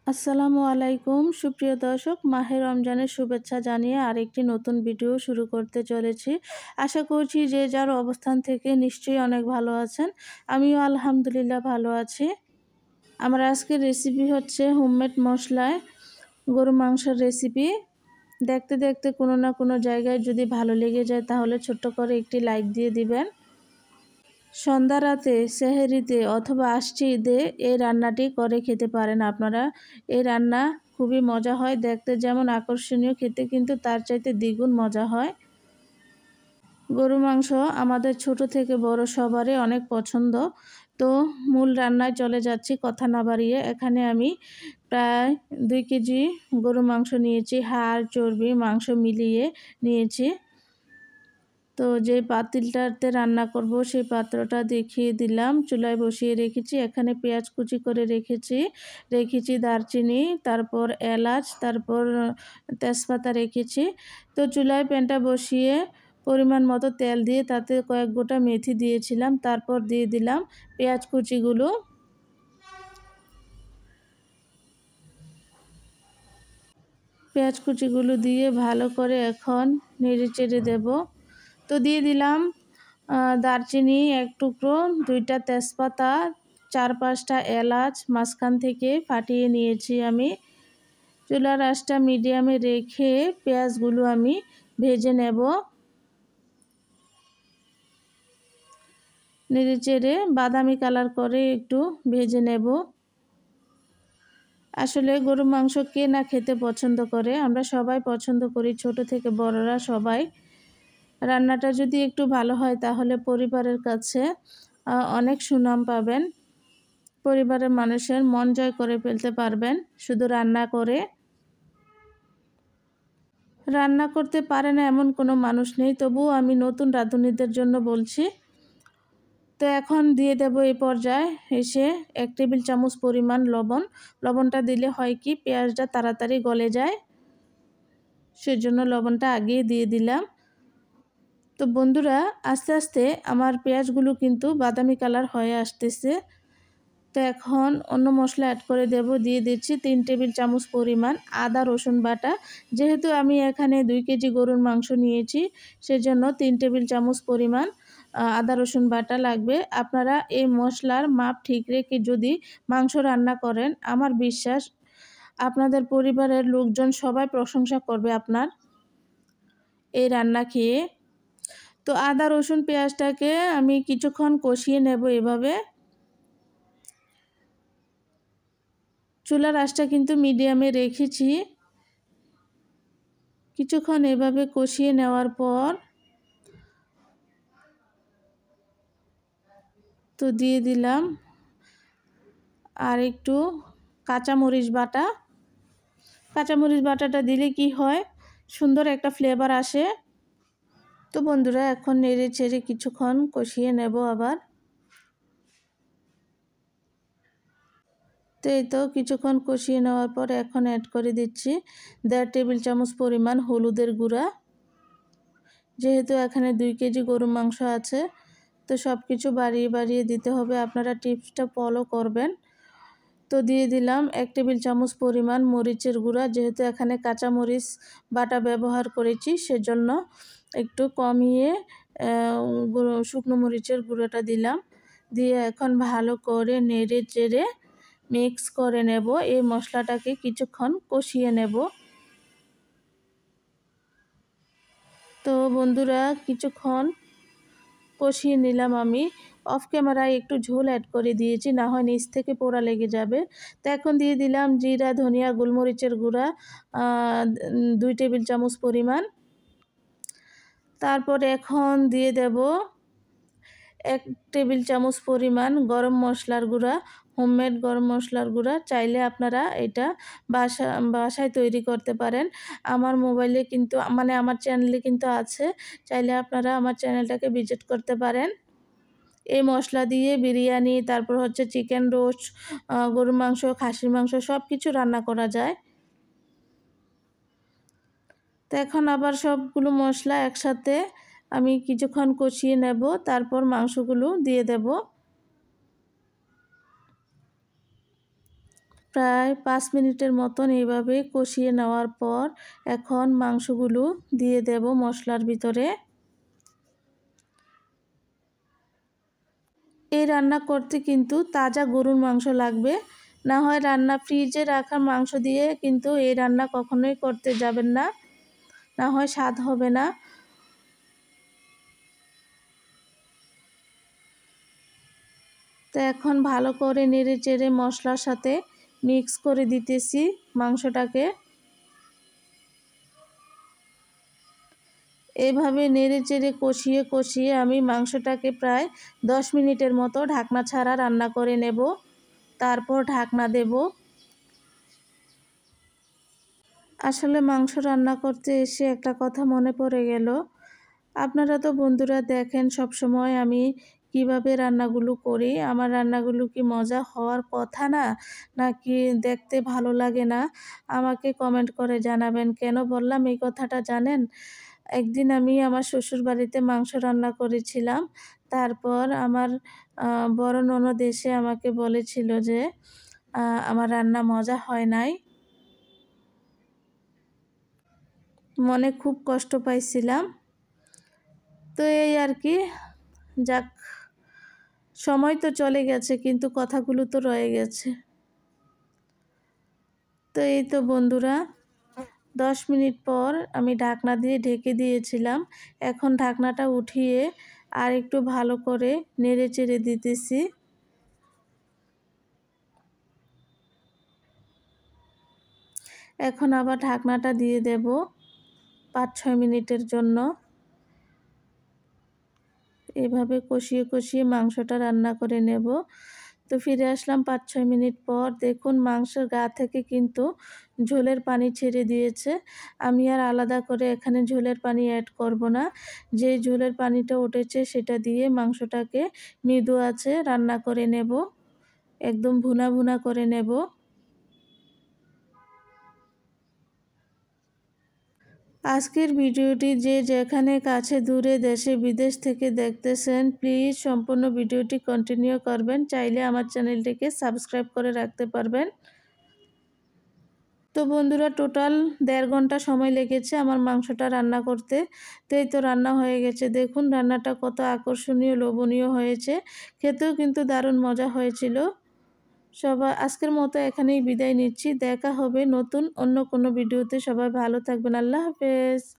আসসালামু আলাইকুম সুপ্রিয় দর্শক, মাহে রমজানের শুভেচ্ছা জানিয়ে আরেকটি নতুন ভিডিও শুরু করতে চলেছি। আশা করছি যে যার অবস্থান থেকে নিশ্চয়ই অনেক ভালো আছেন। আমিও আলহামদুলিল্লাহ ভালো আছি। আমার আজকের রেসিপি হচ্ছে হোমমেড মশলায় গরু মাংসের রেসিপি। দেখতে দেখতে কোনো না কোনো জায়গায় যদি ভালো লেগে যায় তাহলে ছোট্ট করে একটি লাইক দিয়ে দিবেন। সন্ধ্যা রাতে, সেহরিতে অথবা আশটি ঈদে এই রান্নাটি করে খেতে পারেন আপনারা। এই রান্না খুবই মজা হয়, দেখতে যেমন আকর্ষণীয়, খেতে কিন্তু তার চাইতে দ্বিগুণ মজা হয়। গরু মাংস আমাদের ছোট থেকে বড় সবারই অনেক পছন্দ। তো মূল রান্নায় চলে যাচ্ছি কথা না বাড়িয়ে। এখানে আমি প্রায় 2 কেজি গরু মাংস নিয়েছি, হাড় চর্বি মাংস মিলিয়ে নিয়েছি। তো যে পাতিলটাতে রান্না করব সেই পাত্রটা দেখিয়ে দিলাম। চুলায় বসিয়ে রেখেছি। এখানে পেঁয়াজ কুচি করে রেখেছি দারচিনি, তারপর এলাচ, তারপর তেজপাতা রেখেছি। তো চুলায় প্যানটা বসিয়ে পরিমাণ মতো তেল দিয়ে তাতে কয়েক গোটা মেথি দিয়েছিলাম। তারপর দিয়ে দিলাম পেঁয়াজ কুচিগুলো। পেঁয়াজ কুচিগুলো দিয়ে ভালো করে এখন নেড়ে চেড়ে দেব। তো দিয়ে দিলাম দারচিনি 1 টুকরো, 2টা তেজপাতা, 4-5টা এলাচ মাঝখান থেকে ফাটিয়ে নিয়েছি আমি। চুলার আঁচটা মিডিয়ামে রেখে পেঁয়াজগুলো আমি ভেজে নেব। নেড়ে চেড়ে বাদামি কালার করে একটু ভেজে নেব। আসলে গরু মাংস কে না খেতে পছন্দ করে, আমরা সবাই পছন্দ করি, ছোট থেকে বড়রা সবাই। রান্নাটা যদি একটু ভালো হয় তাহলে পরিবারের কাছে অনেক সুনাম পাবেন। পরিবারের মানুষের মন জয় করে ফেলতে পারবেন শুধু রান্না করে। রান্না করতে পারে না এমন কোনো মানুষ নেই, তবুও আমি নতুন রাঁধুনিদের জন্য বলছি। তো এখন দিয়ে দেব এই পর্যায়ে এসে 1 টেবিল চামচ পরিমাণ লবণ। লবণটা দিলে হয় কি, পেঁয়াজটা তাড়াতাড়ি গলে যায়, সেজন্য লবণটা আগেই দিয়ে দিলাম। তো বন্ধুরা, আস্তে আস্তে আমার পেঁয়াজগুলো কিন্তু বাদামি কালার হয়ে আসতেছে। তো এখন অন্য মশলা অ্যাড করে দেব। দিয়ে দিচ্ছি 3 টেবিল চামচ পরিমাণ আদা রসুন বাটা। যেহেতু আমি এখানে 2 কেজি গরুর মাংস নিয়েছি, সেজন্য 3 টেবিল চামচ পরিমাণ আদা রসুন বাটা লাগবে। আপনারা এই মশলার মাপ ঠিক রেখে যদি মাংস রান্না করেন, আমার বিশ্বাস আপনাদের পরিবারের লোকজন সবাই প্রশংসা করবে আপনার এই রান্না খেয়ে। তো আদা রসুন পেঁয়াজটাকে আমি কিছুক্ষণ কষিয়ে নেব এভাবে। চুলার আঁচটা কিন্তু মিডিয়ামে রেখেছি। কিছুক্ষণ এভাবে কষিয়ে নেওয়ার পর তো দিয়ে দিলাম আর একটু কাঁচামরিচ বাটা। কাঁচামরিচ বাটাটা দিলে কি হয়, সুন্দর একটা ফ্লেভার আসে। তো বন্ধুরা, এখন নেড়ে চেড়ে কিছুক্ষণ কষিয়ে নেব আবার। তো এই তো কিছুক্ষণ কষিয়ে নেওয়ার পর এখন অ্যাড করে দিচ্ছি 1.5 টেবিল চামচ পরিমাণ হলুদের গুঁড়া। যেহেতু এখানে 2 কেজি গরুর মাংস আছে, তো সব কিছু বাড়িয়ে বাড়িয়ে দিতে হবে, আপনারা টিপসটা ফলো করবেন। তো দিয়ে দিলাম 1 টেবিল চামচ পরিমাণ মরিচের গুঁড়া। যেহেতু এখানে কাঁচা মরিচ বাটা ব্যবহার করেছি, সেজন্য একটু কমিয়ে শুকনো মরিচের গুঁড়োটা দিলাম। দিয়ে এখন ভালো করে নেড়ে চেড়ে মিক্স করে নেব। এই মশলাটাকে কিছুক্ষণ কষিয়ে নেব। তো বন্ধুরা, কিছুক্ষণ কষিয়ে নিলাম আমি। অফ ক্যামেরায় একটু ঝোল অ্যাড করে দিয়েছি, না হয় নিচ থেকে পোড়া লেগে যাবে। তো এখন দিয়ে দিলাম জিরা, ধনিয়া, গোলমরিচের গুঁড়া 2 টেবিল চামচ পরিমাণ। তারপর এখন দিয়ে দেব 1 টেবিল চামচ পরিমাণ গরম মশলার গুঁড়া, হোমমেড গরম মশলার গুঁড়া। চাইলে আপনারা এটা বাসায় তৈরি করতে পারেন। আমার মোবাইলে কিন্তু আমার চ্যানেলে কিন্তু আছে, চাইলে আপনারা আমার চ্যানেলটাকে ভিজিট করতে পারেন। এই মশলা দিয়ে বিরিয়ানি, তারপর হচ্ছে চিকেন রোস্ট, গরুর মাংস, খাসির মাংস সব কিছু রান্না করা যায়। তো এখন আবার সবগুলো মশলা একসাথে আমি কিছুক্ষণ কষিয়ে নেব, তারপর মাংসগুলো দিয়ে দেব। প্রায় 5 মিনিটের মতন এইভাবে কষিয়ে নেওয়ার পর এখন মাংসগুলো দিয়ে দেব মশলার ভিতরে। এই রান্না করতে কিন্তু তাজা গরুর মাংস লাগবে, না হয় ফ্রিজে রাখা মাংস দিয়ে কিন্তু এই রান্না কখনোই করতে যাবেন না, না হয় স্বাদ হবে না। তো এখন ভালো করে নেড়ে চেড়ে মশলার সাথে মিক্স করে দিতেছি মাংসটাকে। এভাবে নেড়ে চেড়ে কষিয়ে কষিয়ে আমি মাংসটাকে প্রায় 10 মিনিটের মতো ঢাকনা ছাড়া রান্না করে নেব, তারপর ঢাকনা দেব। আসলে মাংস রান্না করতে এসে একটা কথা মনে পড়ে গেল। আপনারা তো বন্ধুরা দেখেন সব সময় আমি কিভাবে রান্নাগুলো করি। আমার রান্নাগুলো কি মজা হওয়ার কথা না, নাকি দেখতে ভালো লাগে না? আমাকে কমেন্ট করে জানাবেন। কেন বললাম এই কথাটা জানেন? একদিন আমি আমার শ্বশুরবাড়িতে মাংস রান্না করেছিলাম। তারপর আমার বড় ননদ এসে আমাকে বলেছিল যে আমার রান্না মজা হয় নাই। মনে খুব কষ্ট পাইছিলাম। তো এই আর কি, যাক, সময় তো চলে গেছে কিন্তু কথাগুলো তো রয়ে গেছে। তো এই তো বন্ধুরা, 10 মিনিট পর আমি ঢাকনা দিয়ে ঢেকে দিয়েছিলাম। এখন ঢাকনাটা উঠিয়ে আর একটু ভালো করে নেড়ে চেড়ে দিতেছি। এখন আবার ঢাকনাটা দিয়ে দেব 5-6 মিনিটের জন্য। এভাবে কষিয়ে কষিয়ে মাংসটা রান্না করে নেব। তো ফিরে আসলাম 5-6 মিনিট পর। দেখুন মাংসের গা থেকে কিন্তু ঝোলের পানি ছেড়ে দিয়েছে। আমি আর আলাদা করে এখানে ঝোলের পানি অ্যাড করব না। যে ঝোলের পানিটা উঠেছে সেটা দিয়ে মাংসটাকে মৃদু আঁচে রান্না করে নেব, একদম ভুনা ভুনা করে নেব। আজকের ভিডিওটি যে যেখানে কাছে দূরে দেশে বিদেশ থেকে দেখতেছেন, প্লিজ সম্পূর্ণ ভিডিওটি কন্টিনিউ করবেন। চাইলে আমার চ্যানেলটিকে সাবস্ক্রাইব করে রাখতে পারবেন। তো বন্ধুরা, টোটাল 1.5 ঘন্টা সময় লেগেছে আমার মাংসটা রান্না করতে। তো এই তো রান্না হয়ে গেছে। দেখুন রান্নাটা কত আকর্ষণীয়, লোভনীয় হয়েছে। খেতেও কিন্তু দারুণ মজা হয়েছিল। সবাই আজকের মতো এখানেই বিদায় নিচ্ছি। দেখা হবে নতুন অন্য কোনো ভিডিওতে। সবাই ভালো থাকবেন। আল্লাহ হাফেজ।